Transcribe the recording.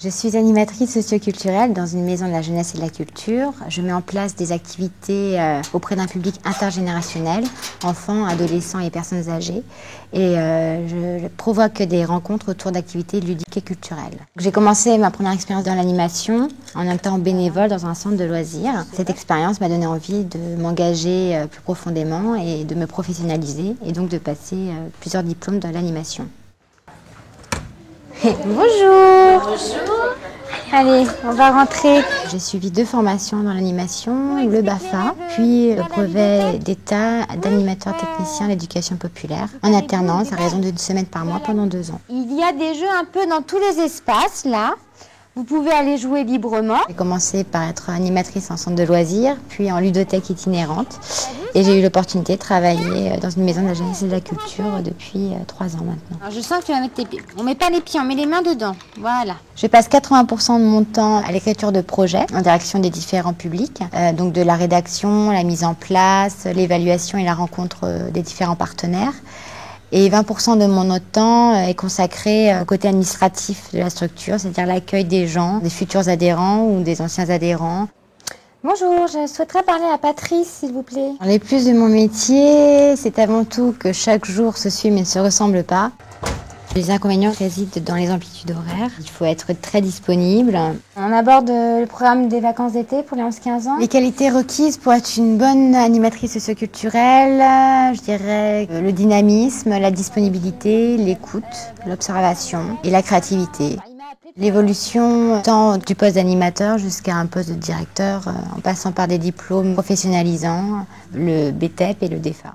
Je suis animatrice socioculturelle dans une maison de la jeunesse et de la culture. Je mets en place des activités auprès d'un public intergénérationnel, enfants, adolescents et personnes âgées. Et je provoque des rencontres autour d'activités ludiques et culturelles. J'ai commencé ma première expérience dans l'animation en étant bénévole dans un centre de loisirs. Cette expérience m'a donné envie de m'engager plus profondément et de me professionnaliser et donc de passer plusieurs diplômes dans l'animation. Bonjour. Bonjour. Allez, on va rentrer. J'ai suivi 2 formations dans l'animation, le BAFA, puis le brevet d'État d'animateur technicien à l'éducation populaire, en alternance à raison d'1 semaine par mois pendant 2 ans. Il y a des jeux un peu dans tous les espaces, là. Vous pouvez aller jouer librement. J'ai commencé par être animatrice en centre de loisirs, puis en ludothèque itinérante. Et j'ai eu l'opportunité de travailler dans une maison de la jeunesse et de la culture depuis 3 ans maintenant. Alors je sens que tu vas mettre tes pieds. On met pas les pieds, on met les mains dedans. Voilà. Je passe 80% de mon temps à l'écriture de projets en direction des différents publics. Donc de la rédaction, la mise en place, l'évaluation et la rencontre des différents partenaires. Et 20% de mon autre temps est consacré au côté administratif de la structure, c'est-à-dire l'accueil des gens, des futurs adhérents ou des anciens adhérents. Bonjour, je souhaiterais parler à Patrice, s'il vous plaît. Les plus de mon métier, c'est avant tout que chaque jour se suit mais ne se ressemble pas. Les inconvénients résident dans les amplitudes horaires. Il faut être très disponible. On aborde le programme des vacances d'été pour les 11-15 ans. Les qualités requises pour être une bonne animatrice socioculturelle, je dirais le dynamisme, la disponibilité, l'écoute, l'observation et la créativité. L'évolution tant du poste d'animateur jusqu'à un poste de directeur en passant par des diplômes professionnalisants, le BTEP et le DEFA.